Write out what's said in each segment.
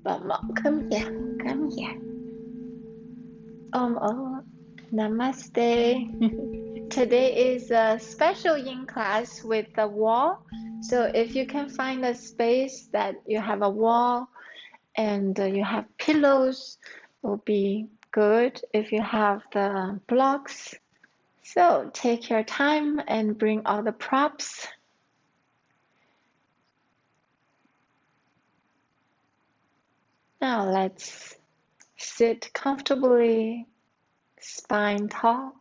Mama, come here, come here. Oh, namaste. Today is a special yin class with the wall. So if you can find a space that you have a wall and you have pillows, will be good if you have the blocks. So take your time and bring all the props. Now let's sit comfortably, spine tall.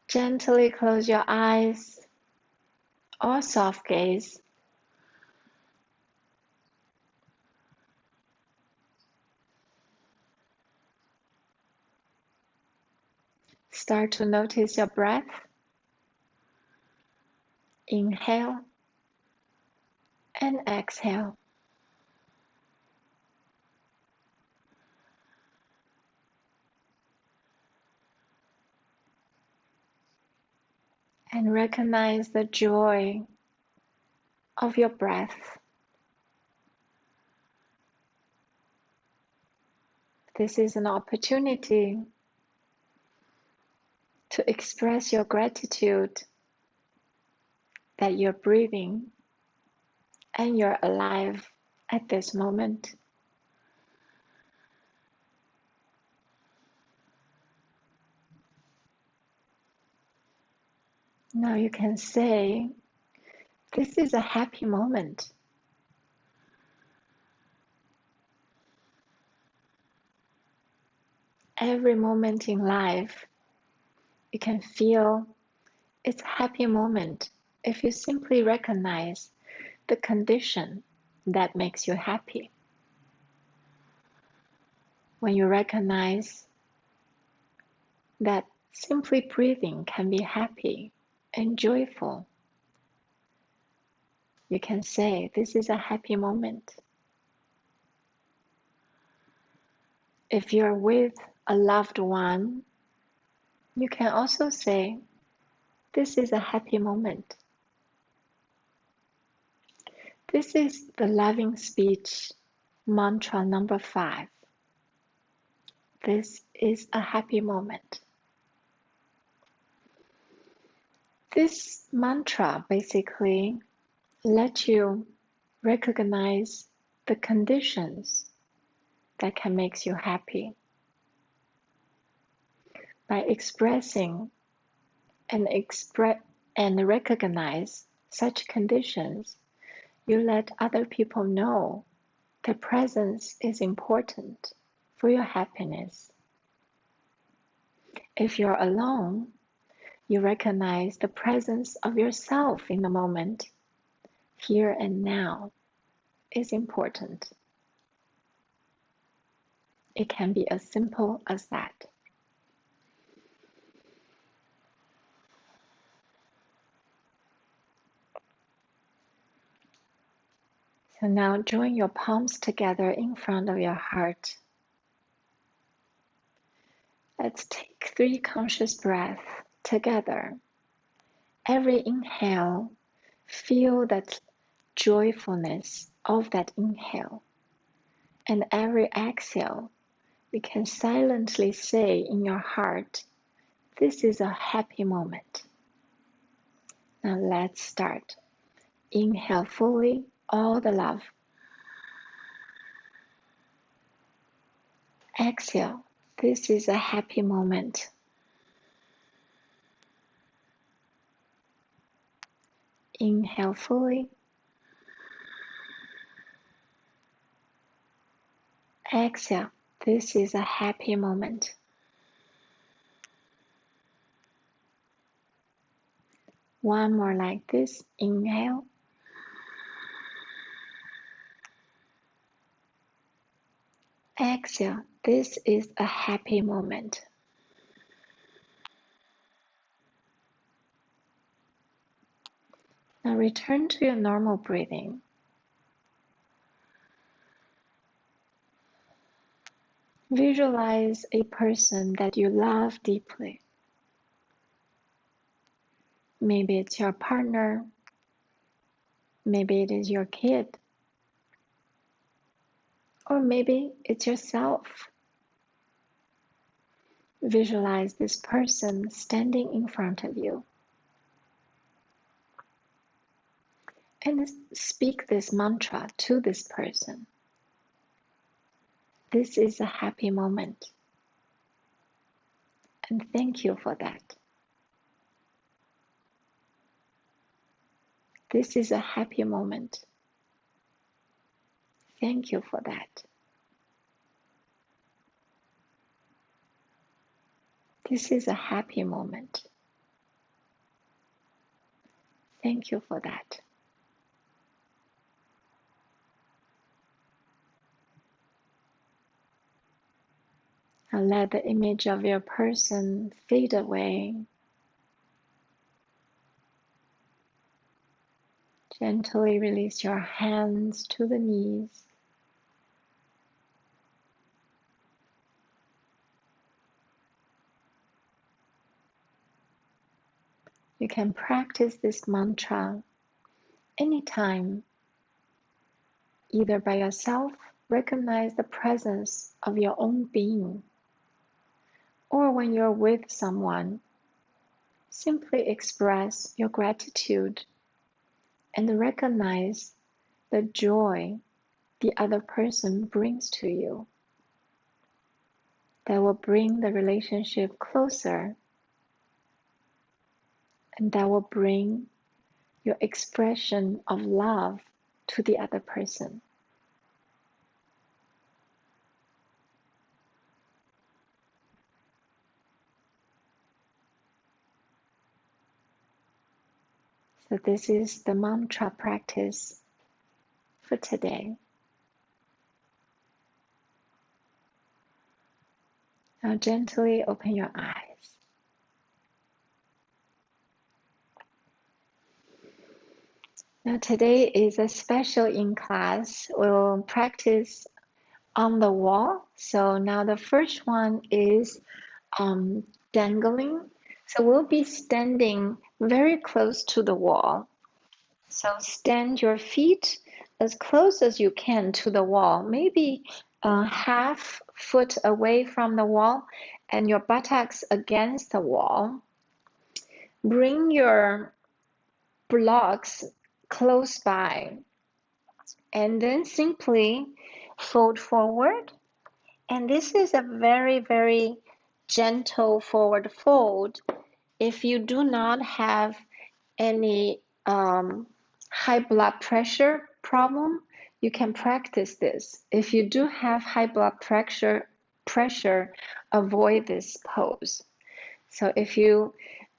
Gently close your eyes or soft gaze. Start to notice your breath. Inhale and exhale. And recognize the joy of your breath. This is an opportunity to express your gratitude that you're breathing and you're alive at this moment. Now you can say, this is a happy moment. Every moment in life, you can feel it's a happy moment if you simply recognize the condition that makes you happy. When you recognize that simply breathing can be happy and joyful, you can say, this is a happy moment. If you're with a loved one, you can also say, this is a happy moment. This is the loving speech mantra number 5. This is a happy moment. This mantra basically lets you recognize the conditions that can make you happy. By expressing and recognize such conditions, you let other people know their presence is important for your happiness. If you're alone, you recognize the presence of yourself in the moment, here and now, is important. It can be as simple as that. So now join your palms together in front of your heart. Let's take 3 conscious breaths together. Every inhale, feel that joyfulness of that inhale. And every exhale, you can silently say in your heart, this is a happy moment. Now let's start. Inhale fully, all the love. Exhale, this is a happy moment. Inhale fully. Exhale, this is a happy moment. One more like this. Inhale. Exhale, this is a happy moment. Now return to your normal breathing. Visualize a person that you love deeply. Maybe it's your partner. Maybe it is your kid. Or maybe it's yourself. Visualize this person standing in front of you and speak this mantra to this person. This is a happy moment, and thank you for that. This is a happy moment. Thank you for that. This is a happy moment. Thank you for that. And let the image of your person fade away. Gently release your hands to the knees. You can practice this mantra anytime, either by yourself, recognize the presence of your own being, or when you're with someone, simply express your gratitude and recognize the joy the other person brings to you. That will bring the relationship closer, and that will bring your expression of love to the other person. So this is the mantra practice for today. Now gently open your eyes. Now today is a special in class. We'll practice on the wall. So now the first one is dangling. So we'll be standing very close to the wall. So stand your feet as close as you can to the wall, maybe a half foot away from the wall, and your buttocks against the wall. Bring your blocks close by, and then simply fold forward. And this is a very, very gentle forward fold. If you do not have any high blood pressure problem, you can practice this. If you do have high blood pressure, avoid this pose. So if you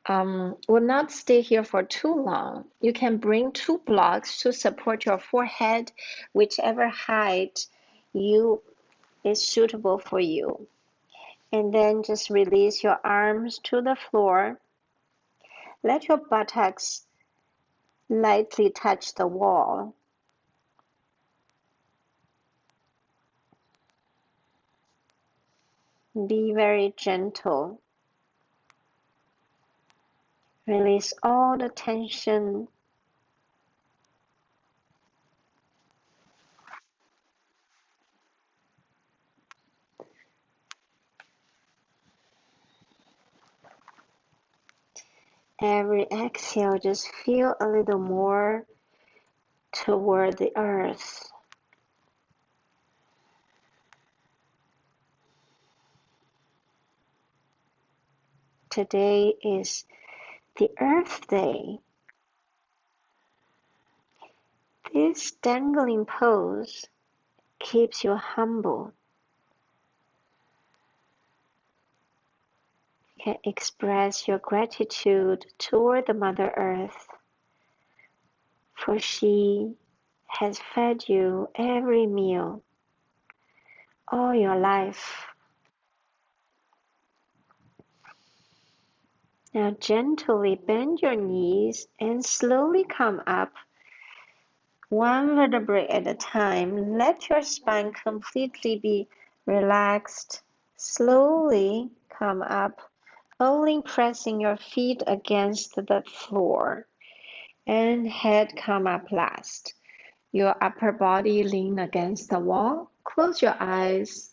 will not stay here for too long, you can bring 2 blocks to support your forehead, whichever height is suitable for you. And then just release your arms to the floor. Let your buttocks lightly touch the wall. Be very gentle. Release all the tension. Every exhale, just feel a little more toward the earth. Today is the Earth Day. This dangling pose keeps you humble. You can express your gratitude toward the Mother Earth, for she has fed you every meal all your life. Now gently bend your knees and slowly come up, one vertebrae at a time. Let your spine completely be relaxed. Slowly come up, only pressing your feet against the floor, and head come up last. Your upper body lean against the wall. close your eyes,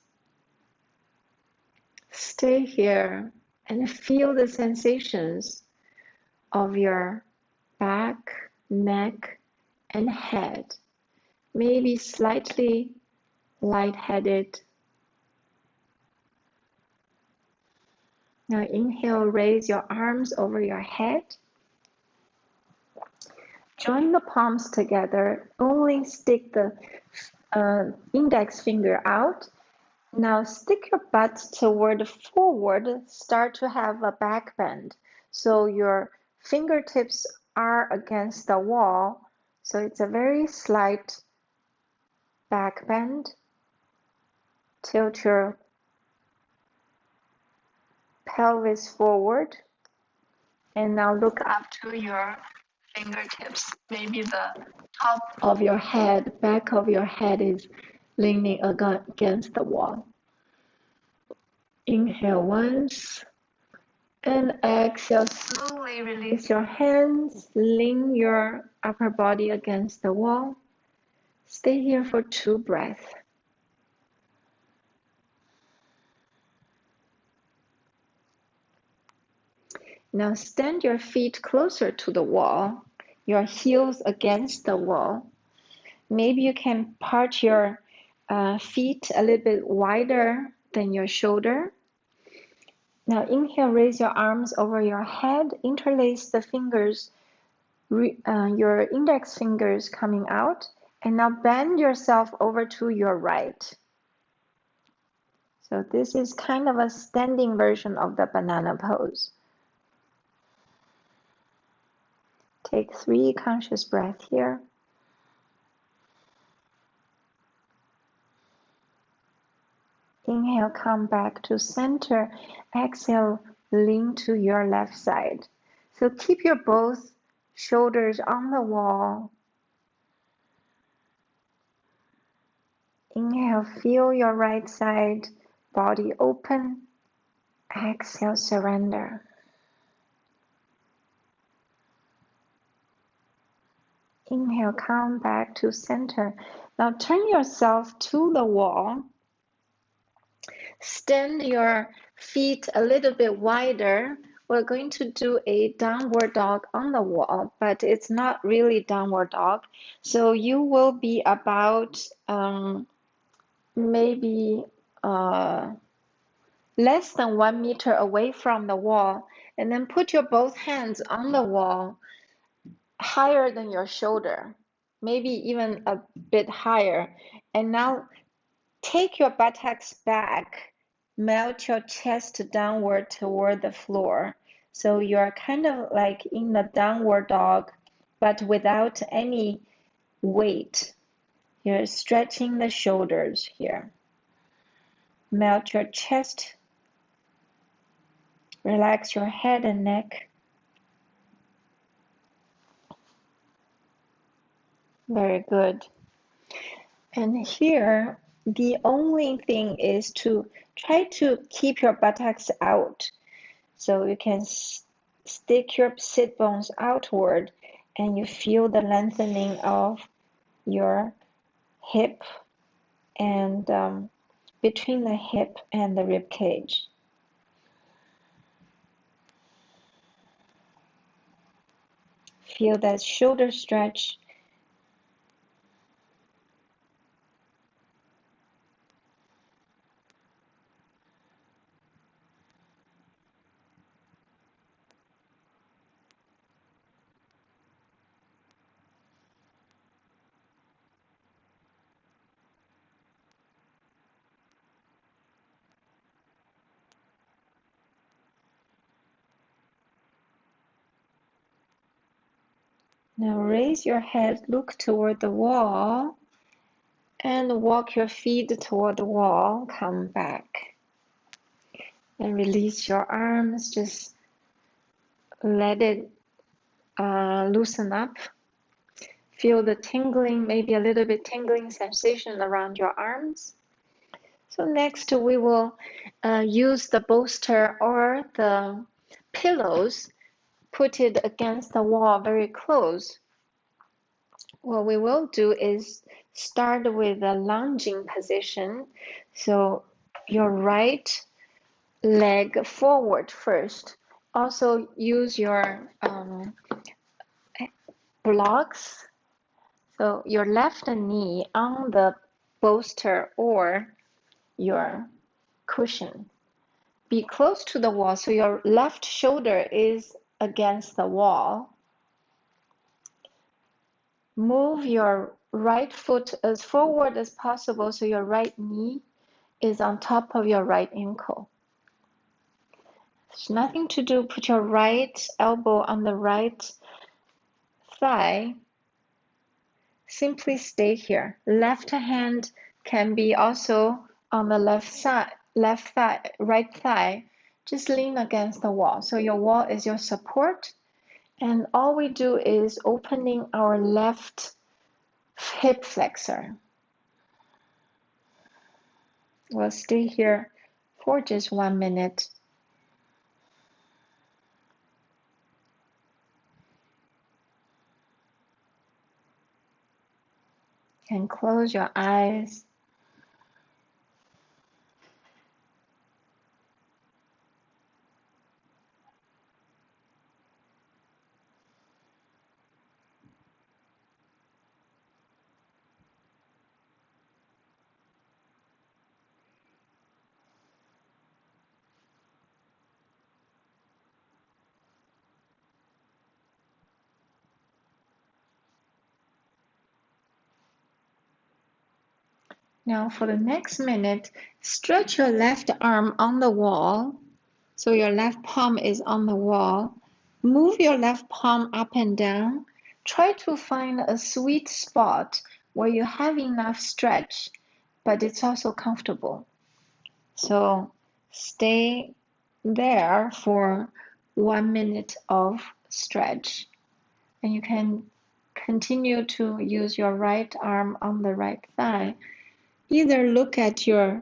stay here, and feel the sensations of your back, neck, and head. Maybe slightly lightheaded. Now inhale, raise your arms over your head. Join the palms together, only stick the index finger out. Now stick your butt toward forward, start to have a back bend. So your fingertips are against the wall. So it's a very slight back bend. Tilt your pelvis forward. And now look up to your fingertips. Maybe the top of your head, back of your head is leaning against the wall. Inhale once. And exhale, slowly release your hands, lean your upper body against the wall. Stay here for 2 breaths. Now stand your feet closer to the wall, your heels against the wall. Maybe you can part your feet a little bit wider than your shoulder. Now inhale, raise your arms over your head, interlace the fingers, your index fingers coming out, and now bend yourself over to your right. So this is kind of a standing version of the banana pose. Take 3 conscious breaths here. Inhale, come back to center. Exhale, lean to your left side. So keep your both shoulders on the wall. Inhale, feel your right side, body open. Exhale, surrender. Inhale, come back to center. Now turn yourself to the wall. Stand your feet a little bit wider. We're going to do a downward dog on the wall, but it's not really downward dog. So you will be about maybe less than 1 meter away from the wall, and then put your both hands on the wall higher than your shoulder, maybe even a bit higher. And now take your buttocks back, melt your chest downward toward the floor. So you're kind of like in the downward dog, but without any weight. You're stretching the shoulders here. Melt your chest. Relax your head and neck. Very good. And here, the only thing is to try to keep your buttocks out. So you can stick your sit bones outward and you feel the lengthening of your hip and between the hip and the rib cage. Feel that shoulder stretch. Now raise your head, look toward the wall, and walk your feet toward the wall. Come back. And release your arms. Just let it loosen up. Feel the tingling, maybe a little bit tingling sensation around your arms. So next we will use the bolster or the pillows, put it against the wall very close. What we will do is start with a lunging position. So your right leg forward first. Also use your blocks. So your left knee on the bolster or your cushion. Be close to the wall so your left shoulder is against the wall. Move your right foot as forward as possible so your right knee is on top of your right ankle. There's nothing to do. Put your right elbow on the right thigh. Simply stay here. Left hand can be also on the left side, left thigh, right thigh. Just lean against the wall. So your wall is your support. And all we do is opening our left hip flexor. We'll stay here for just 1 minute. And close your eyes. Now for the next minute, stretch your left arm on the wall. So your left palm is on the wall. Move your left palm up and down. Try to find a sweet spot where you have enough stretch, but it's also comfortable. So stay there for 1 minute of stretch. And you can continue to use your right arm on the right thigh. Either look at your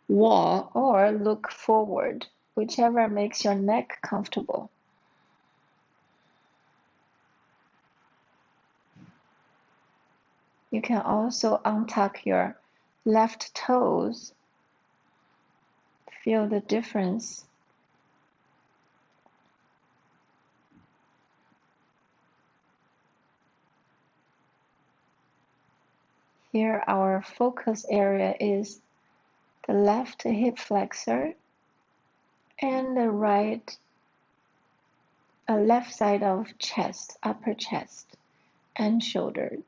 wall or look forward, whichever makes your neck comfortable. You can also untuck your left toes. Feel the difference. Here our focus area is the left hip flexor and the left side of chest, upper chest and shoulder.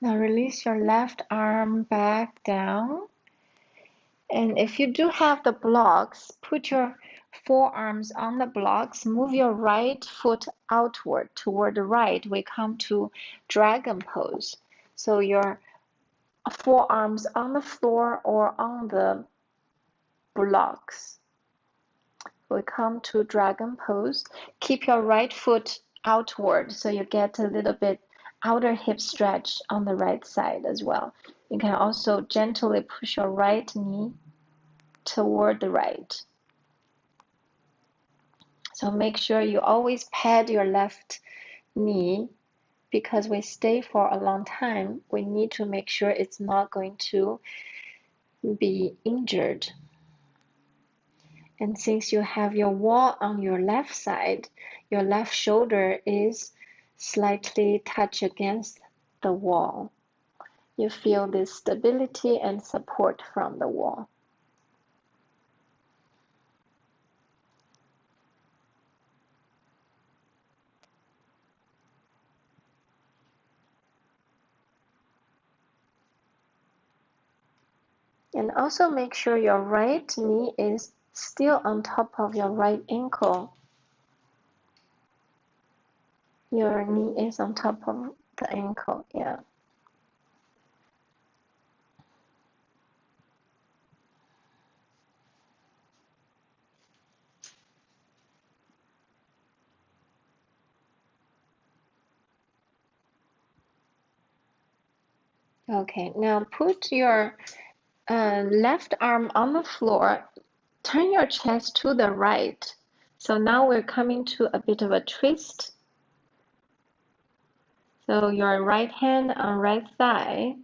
Now release your left arm back down. And if you do have the blocks, put your forearms on the blocks, move your right foot outward toward the right. We come to dragon pose. So your forearms on the floor or on the blocks. We come to dragon pose. Keep your right foot outward so you get a little bit outer hip stretch on the right side as well. You can also gently push your right knee toward the right. So make sure you always pad your left knee because we stay for a long time. We need to make sure it's not going to be injured. And since you have your wall on your left side, your left shoulder is slightly touched against the wall. You feel this stability and support from the wall. And also make sure your right knee is still on top of your right ankle. Your knee is on top of the ankle, yeah. Okay, now put your left arm on the floor. Turn your chest to the right. So now we're coming to a bit of a twist. So your right hand on right thigh.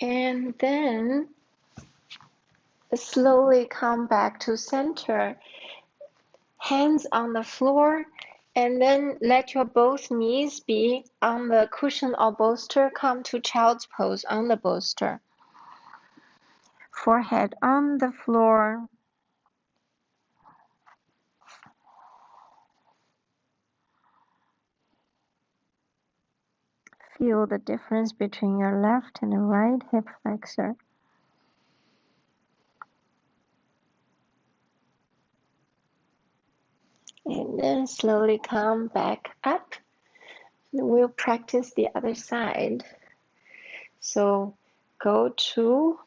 And then slowly come back to center. Hands on the floor, and then let your both knees be on the cushion or bolster. Come to child's pose on the bolster. Forehead on the floor. Feel the difference between your left and right hip flexor. And then slowly come back up. We'll practice the other side. So go to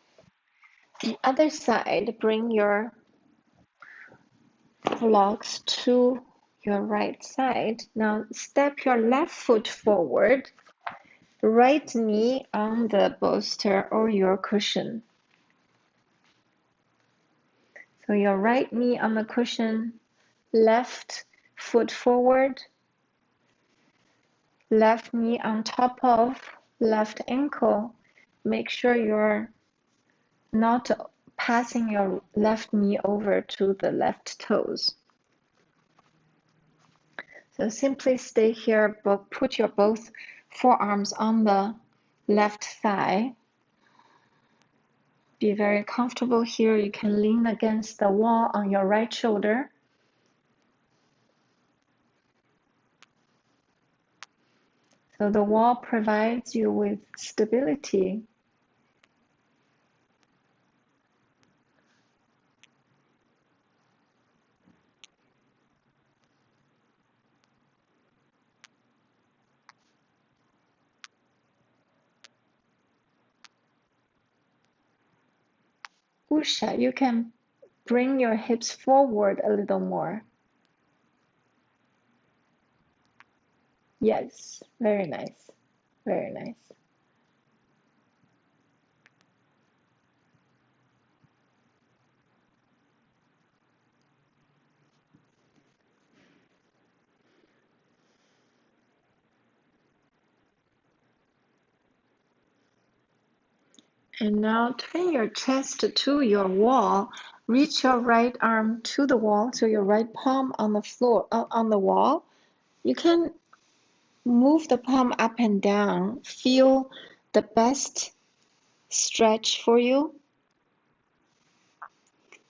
the other side, bring your blocks to your right side. Now step your left foot forward, right knee on the bolster or your cushion. So your right knee on the cushion, left foot forward, left knee on top of left ankle. Make sure you're not passing your left knee over to the left toes. So simply stay here, but put your both forearms on the left thigh. Be very comfortable here. You can lean against the wall on your right shoulder. So the wall provides you with stability. Usha, you can bring your hips forward a little more. Yes, very nice, very nice. And now turn your chest to your wall. Reach your right arm to the wall, so your right palm on the floor, on the wall. You can move the palm up and down. Feel the best stretch for you.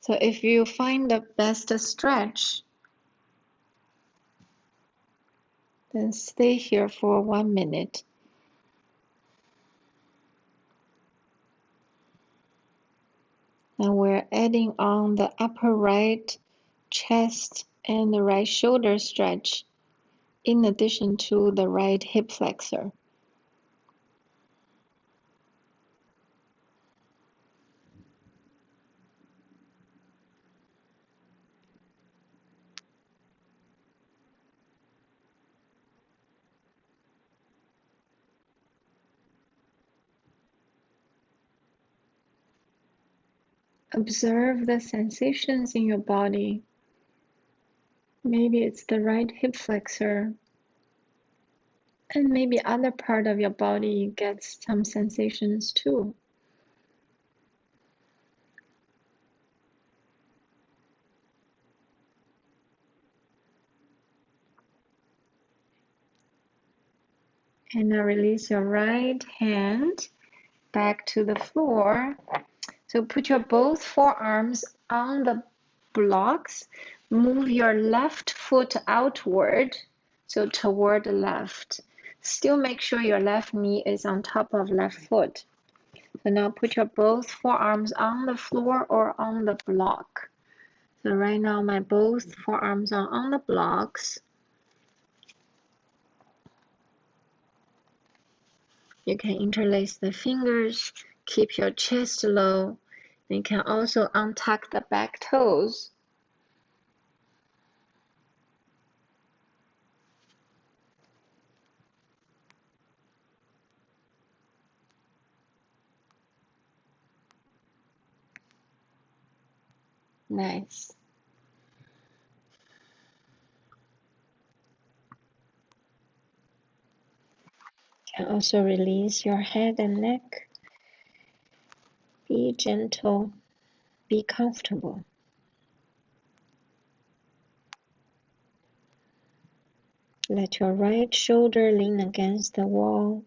So if you find the best stretch, then stay here for 1 minute. And we're adding on the upper right chest and the right shoulder stretch in addition to the right hip flexor. Observe the sensations in your body. Maybe it's the right hip flexor, and maybe other part of your body gets some sensations too. And now release your right hand back to the floor. So put your both forearms on the blocks. Move your left foot outward, so toward the left. Still make sure your left knee is on top of left foot. So now put your both forearms on the floor or on the block. So right now my both forearms are on the blocks. You can interlace the fingers, keep your chest low. You can also untuck the back toes. Nice. You can also release your head and neck. Be gentle. Be comfortable. Let your right shoulder lean against the wall.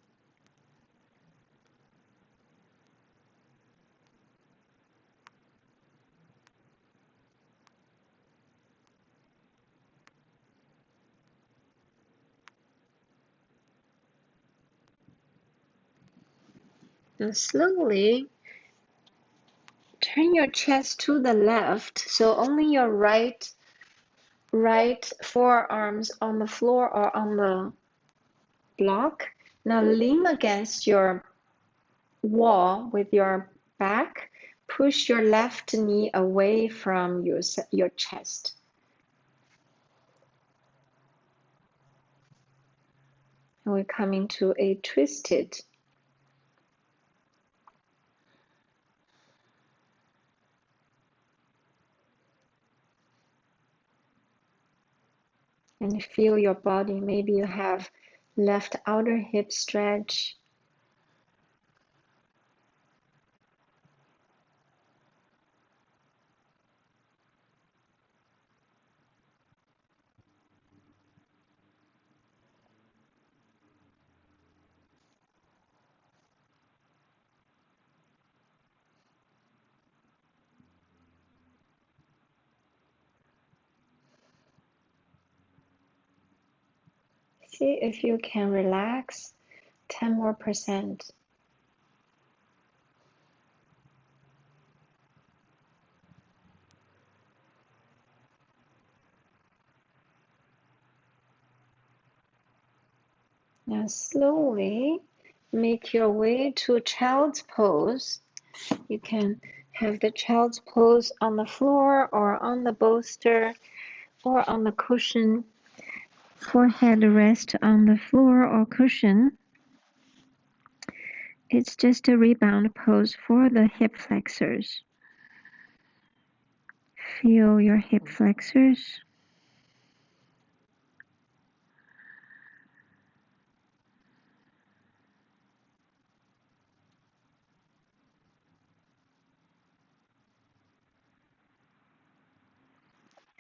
And slowly turn your chest to the left, so only your right forearms on the floor or on the block. Now lean against your wall with your back. Push your left knee away from your chest. And we're coming to a twisted. And feel your body. Maybe you have left outer hip stretch. See if you can relax 10 more percent. Now slowly make your way to child's pose. You can have the child's pose on the floor or on the bolster or on the cushion. Forehead rest on the floor or cushion. It's just a rebound pose for the hip flexors. Feel your hip flexors.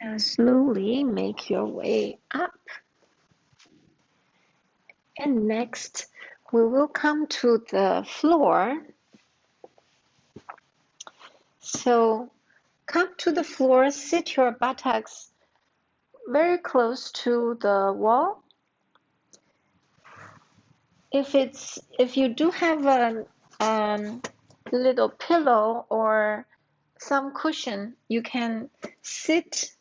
Now slowly make your way up. And next, we will come to the floor. So come to the floor, sit your buttocks very close to the wall. If you do have a little pillow or some cushion, you can sit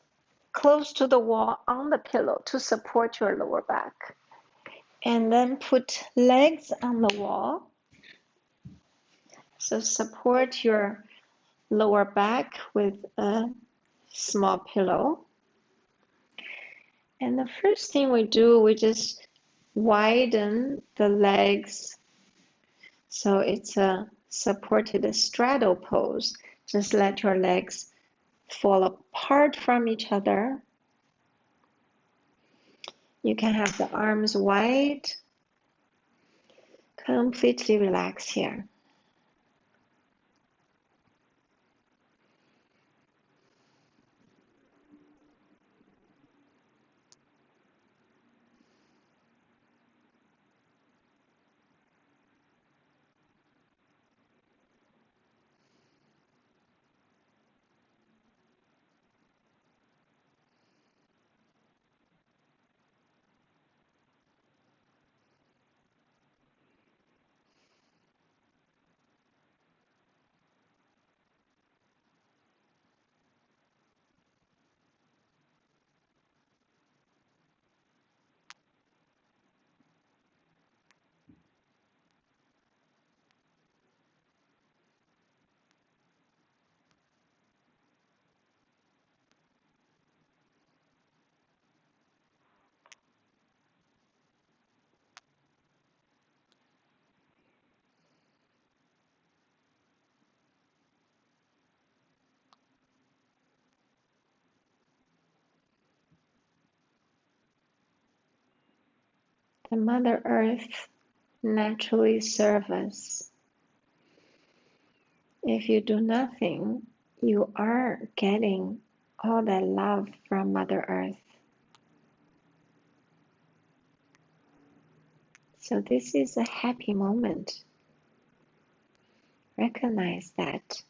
close to the wall on the pillow to support your lower back. And then put legs on the wall. So support your lower back with a small pillow. And the first thing we do, we just widen the legs. So it's a supported straddle pose. Just let your legs fall apart from each other. You can have the arms wide. Completely relax here. The Mother Earth naturally serves us. If you do nothing, you are getting all that love from Mother Earth. So this is a happy moment. Recognize that.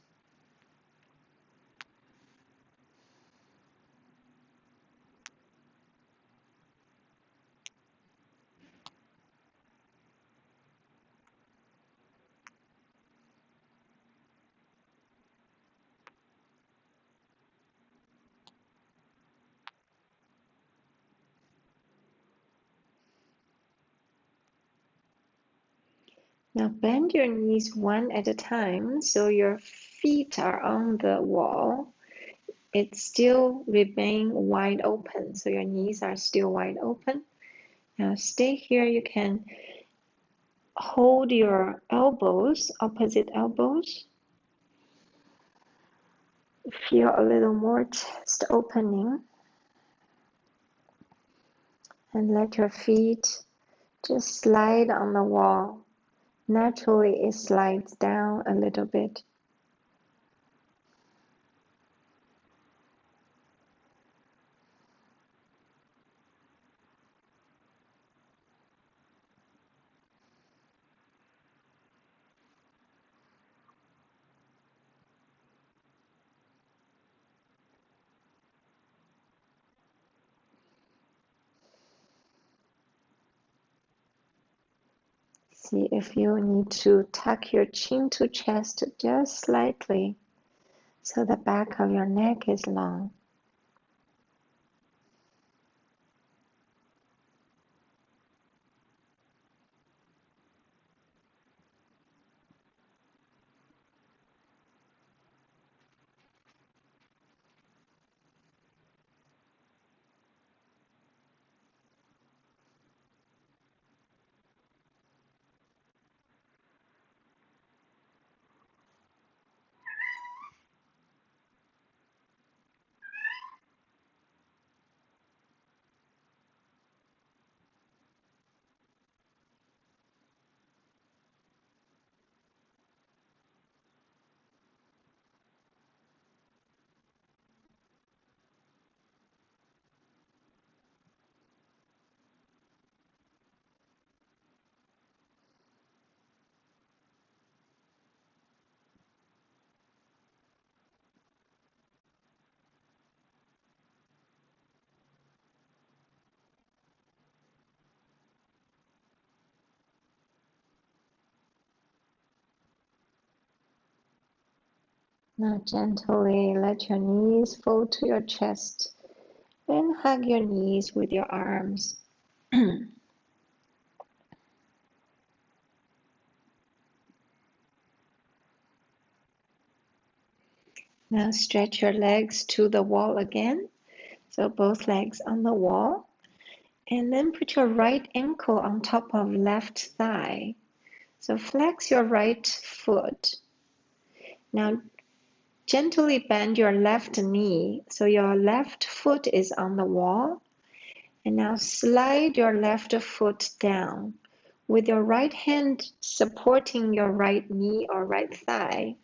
Now bend your knees one at a time so your feet are on the wall. It still remain wide open, so your knees are still wide open. Now stay here. You can hold your elbows, opposite elbows. Feel a little more chest opening. And let your feet just slide on the wall. Naturally, it slides down a little bit. See if you need to tuck your chin to chest just slightly so the back of your neck is long. Now gently let your knees fall to your chest and hug your knees with your arms. Now stretch your legs to the wall again. So both legs on the wall. And then put your right ankle on top of left thigh. So flex your right foot. Now gently bend your left knee so your left foot is on the wall. And now slide your left foot down with your right hand supporting your right knee or right thigh.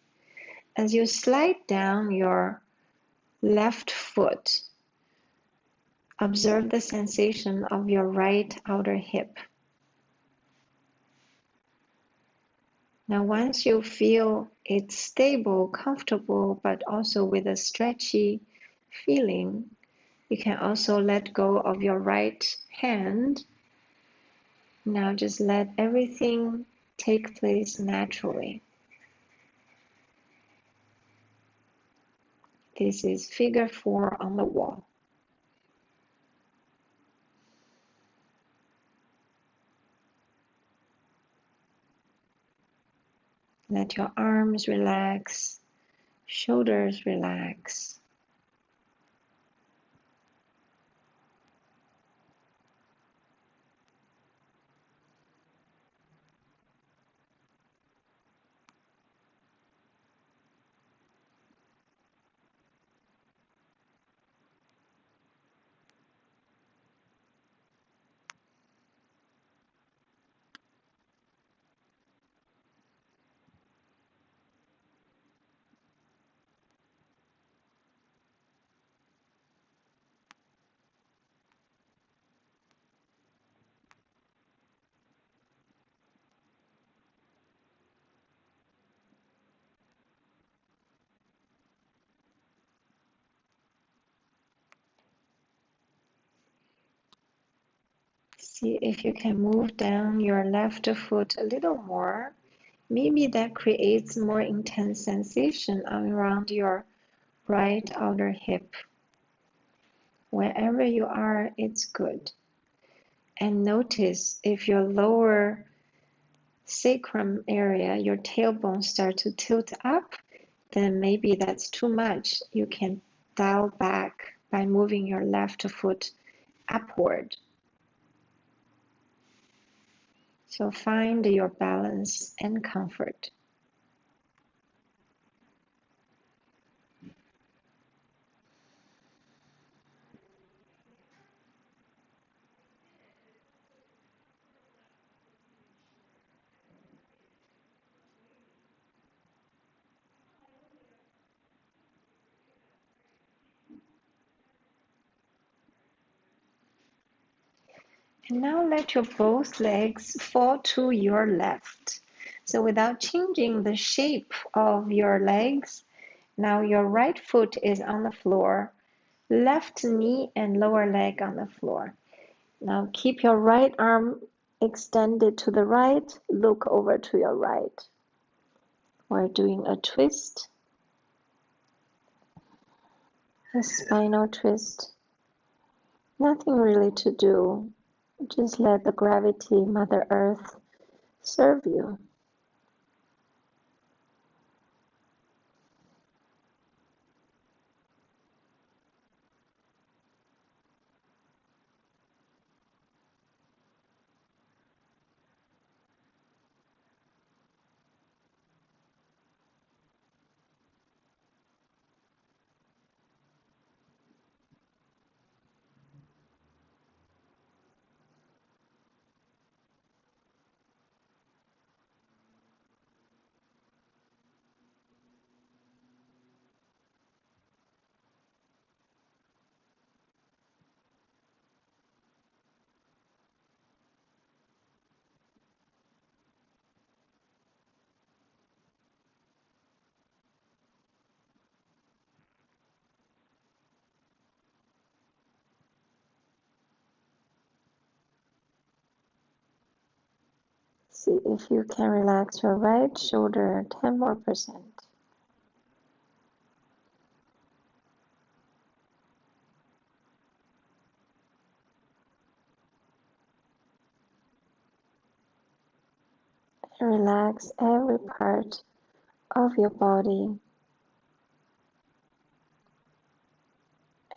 As you slide down your left foot, observe the sensation of your right outer hip. Now, once you feel it's stable, comfortable, but also with a stretchy feeling, you can also let go of your right hand. Now just let everything take place naturally. This is figure 4 on the wall. Let your arms relax, shoulders relax. See if you can move down your left foot a little more. Maybe that creates more intense sensation around your right outer hip. Wherever you are, it's good. And notice if your lower sacrum area, your tailbone start to tilt up, then maybe that's too much. You can dial back by moving your left foot upward. So find your balance and comfort. And now let your both legs fall to your left. So without changing the shape of your legs, now your right foot is on the floor, left knee and lower leg on the floor. Now keep your right arm extended to the right, look over to your right. We're doing a twist, a spinal twist. Nothing really to do. Just let the gravity, Mother Earth, serve you. See if you can relax your right shoulder 10 more percent. And relax every part of your body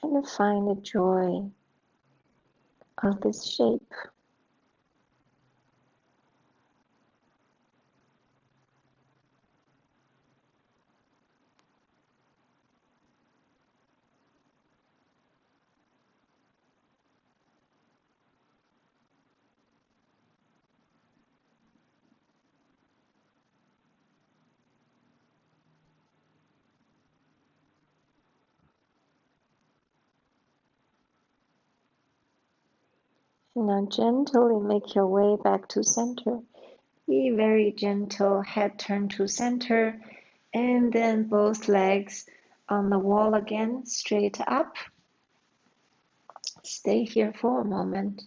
and find the joy of this shape. And now gently make your way back to center. Be very gentle, head turn to center, and then both legs on the wall again, straight up. Stay here for a moment.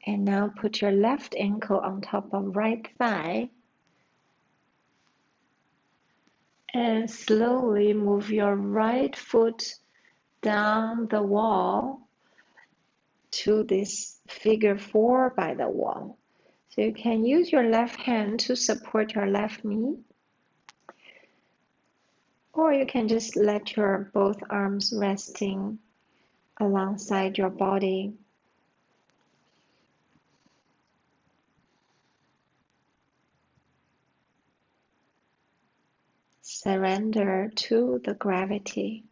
And now put your left ankle on top of right thigh. And slowly move your right foot down the wall to this figure 4 by the wall. So you can use your left hand to support your left knee, or you can just let your both arms resting alongside your body. Surrender to the gravity.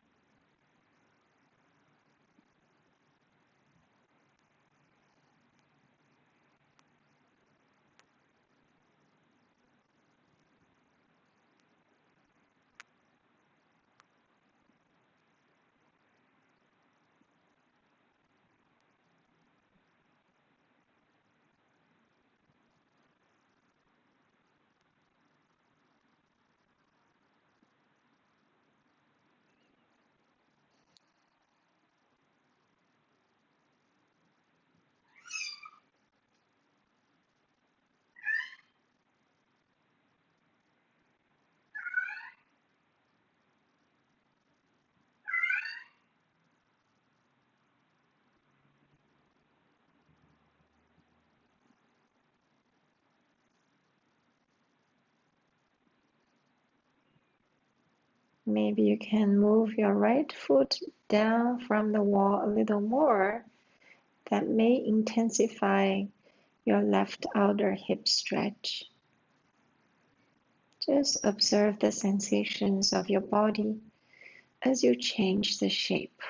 Maybe you can move your right foot down from the wall a little more. That may intensify your left outer hip stretch. Just observe the sensations of your body as you change the shape.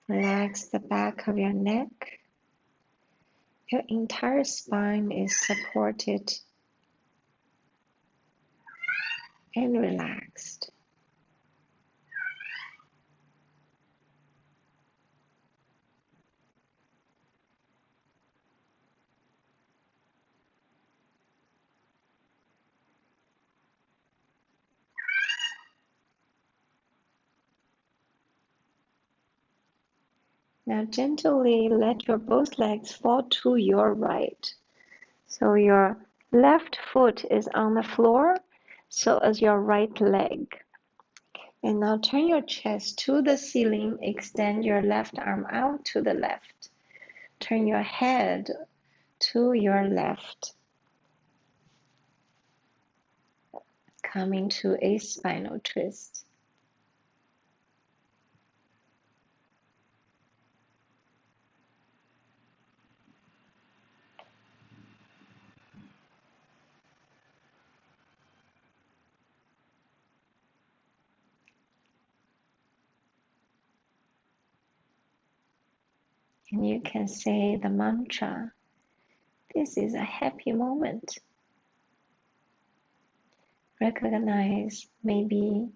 Relax the back of your neck. Your entire spine is supported and relaxed. Now gently let your both legs fall to your right. So your left foot is on the floor, so is your right leg. And now turn your chest to the ceiling, extend your left arm out to the left. Turn your head to your left. Come into a spinal twist. And you can say the mantra, this is a happy moment. Recognize maybe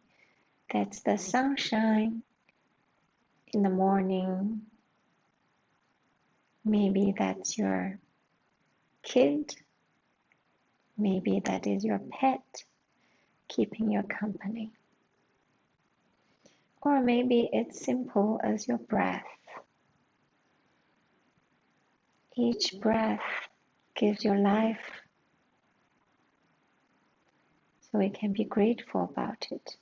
that's the sunshine in the morning. Maybe that's your kid. Maybe that is your pet keeping you company. Or maybe it's simple as your breath. Each breath gives you life, so we can be grateful about it.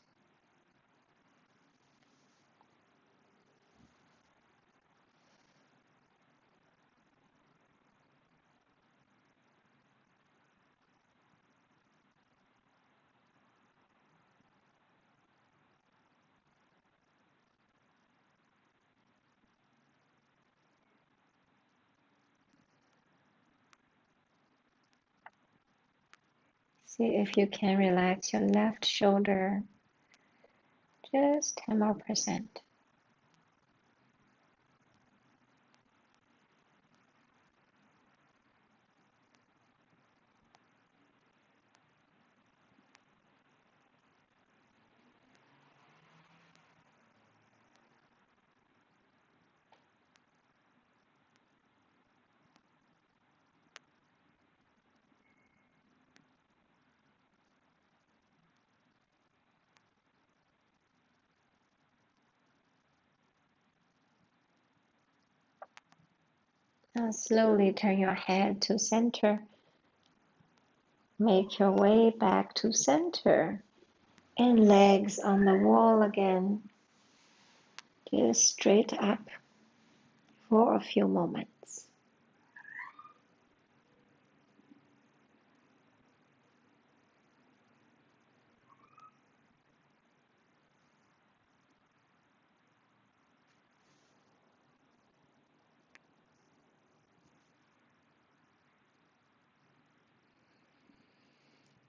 See if you can relax your left shoulder just 10 more percent. Now slowly turn your head to center. Make your way back to center. And legs on the wall again. Just straight up for a few moments.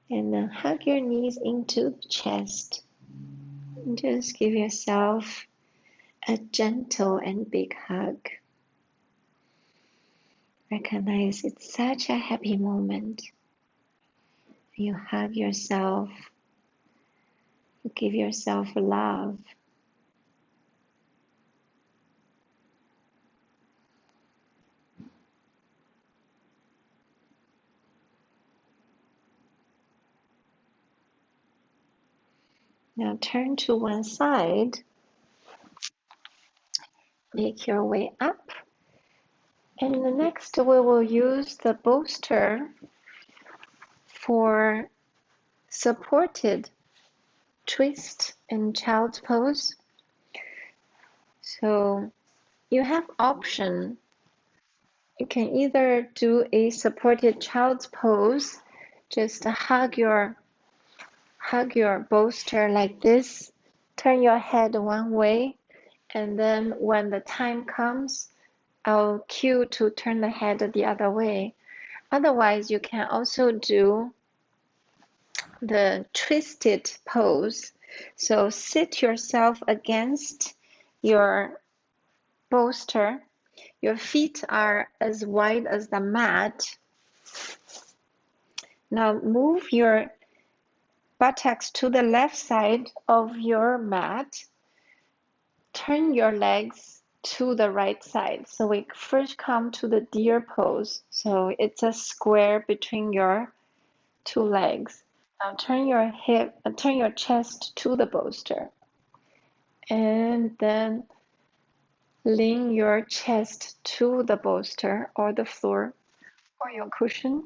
And then hug your knees into the chest. And just give yourself a gentle and big hug. Recognize it's such a happy moment. You hug yourself. You give yourself love. Now turn to one side. Make your way up. And the next we will use the bolster for supported twist in child's pose. So you have option. You can either do a supported child's pose, just hug your bolster like this, turn your head one way, and then when the time comes, I'll cue to turn the head the other way. Otherwise, you can also do the twisted pose. So sit yourself against your bolster. Your feet are as wide as the mat. Now move your buttocks to the left side of your mat. Turn your legs to the right side. So we first come to the deer pose. So it's a square between your two legs. Now turn your chest to the bolster. And then lean your chest to the bolster or the floor or your cushion.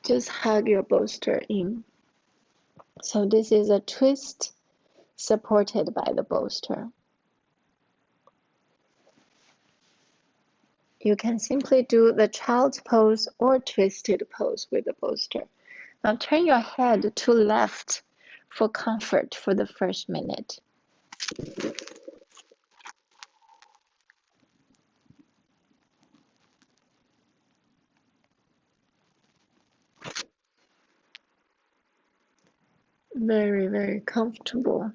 Just hug your bolster in. So this is a twist supported by the bolster. You can simply do the child's pose or twisted pose with the bolster. Now turn your head to left for comfort for the first minute. Very, very comfortable.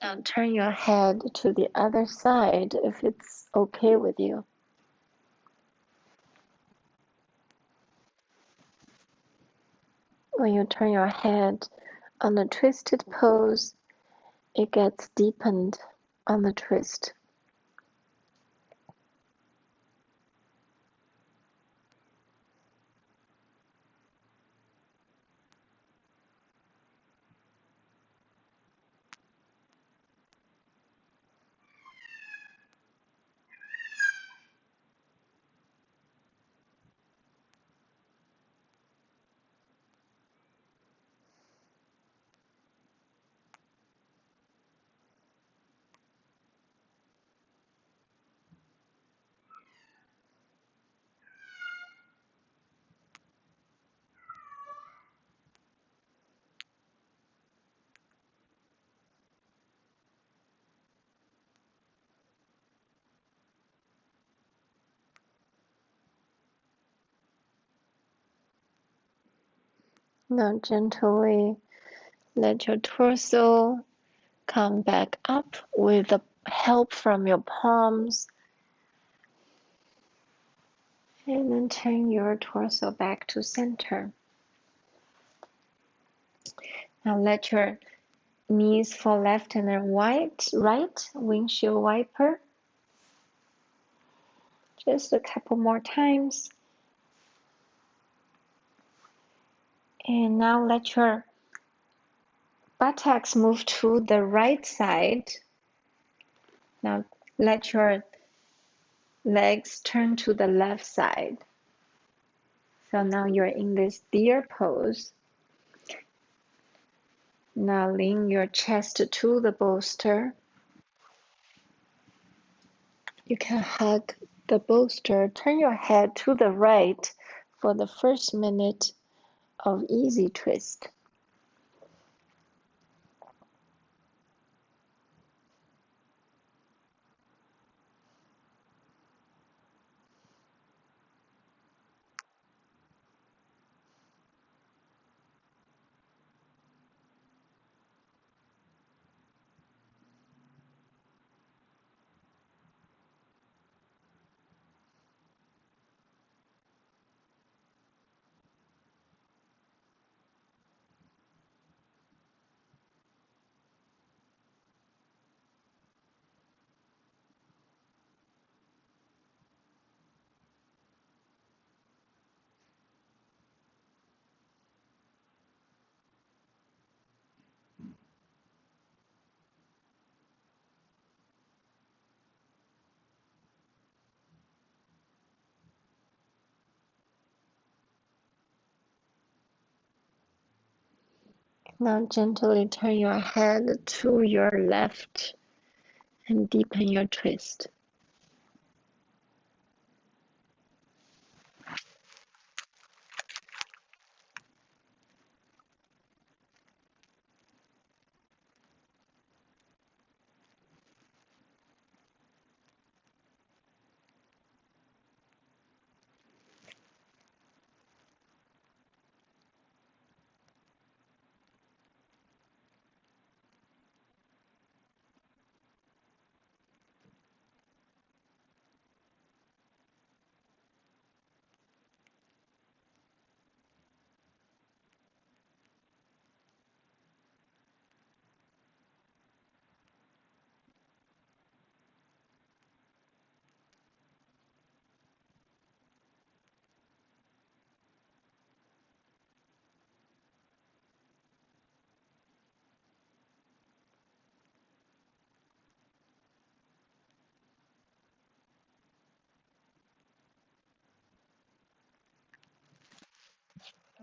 Now turn your head to the other side if it's okay with you. When you turn your head on the twisted pose, it gets deepened on the twist. Now gently let your torso come back up with the help from your palms. And then turn your torso back to center. Now let your knees fall left and then right, windshield wiper. Just a couple more times. And now let your buttocks move to the right side. Now let your legs turn to the left side. So now you're in this deer pose. Now lean your chest to the bolster. You can hug the bolster. Turn your head to the right for the first minute of easy twist. Now gently turn your head to your left and deepen your twist.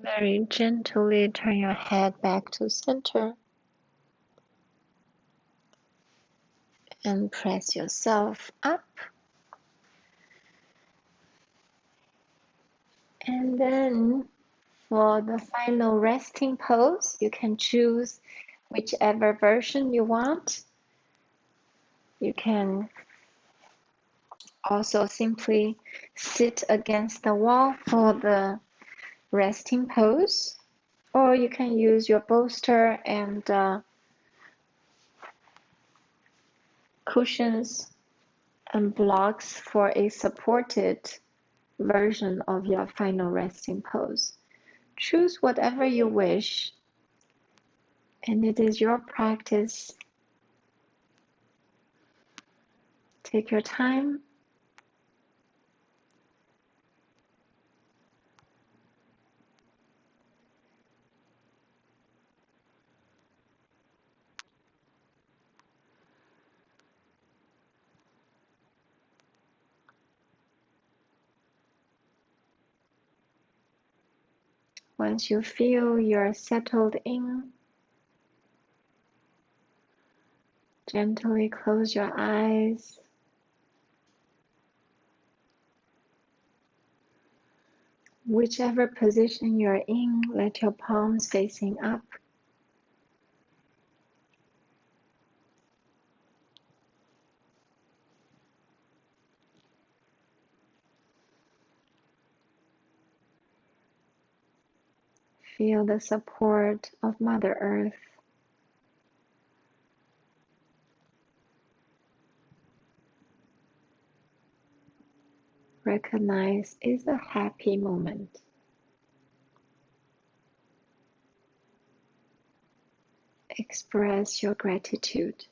Very gently turn your head back to center and press yourself up. And then for the final resting pose, you can choose whichever version you want. You can also simply sit against the wall for the resting pose, or you can use your bolster and cushions and blocks for a supported version of your final resting pose. Choose whatever you wish, and it is your practice. Take your time. Once you feel you're settled in, gently close your eyes. Whichever position you're in, let your palms facing up. Feel the support of Mother Earth. Recognize it's a happy moment. Express your gratitude.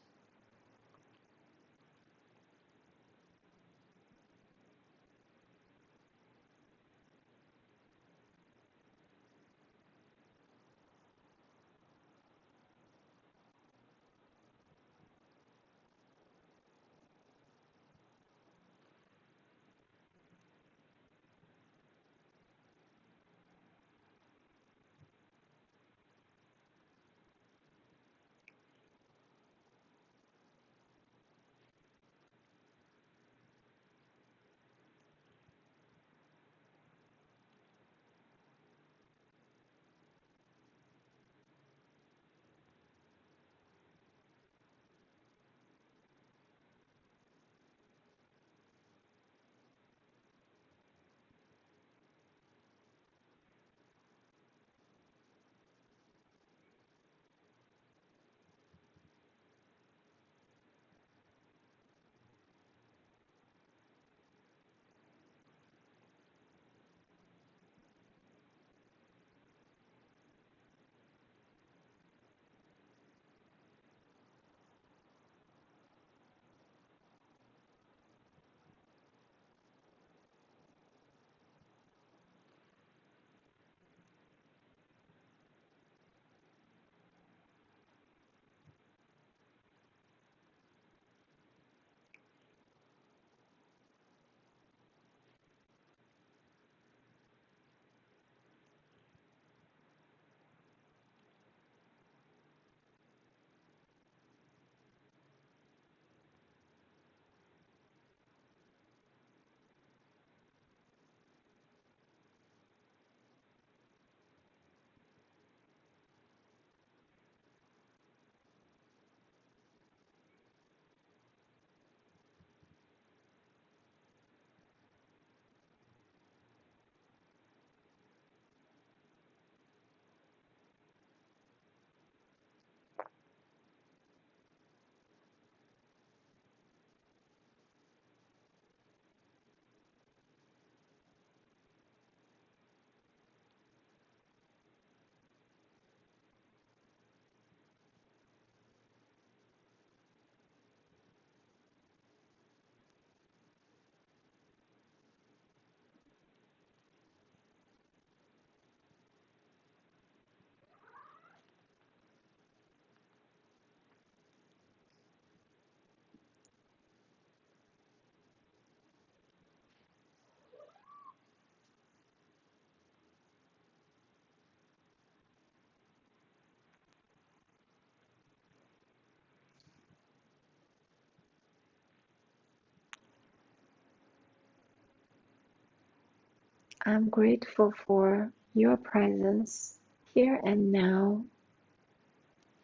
I'm grateful for your presence here and now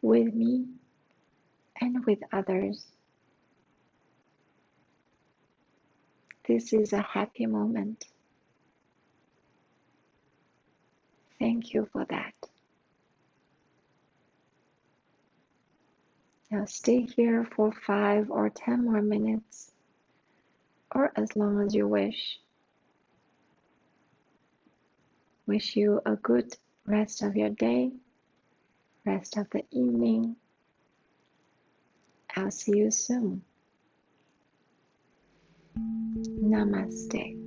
with me and with others. This is a happy moment. Thank you for that. Now stay here for 5 or 10 more minutes, or as long as you wish. Wish you a good rest of your day, rest of the evening. I'll see you soon. Namaste.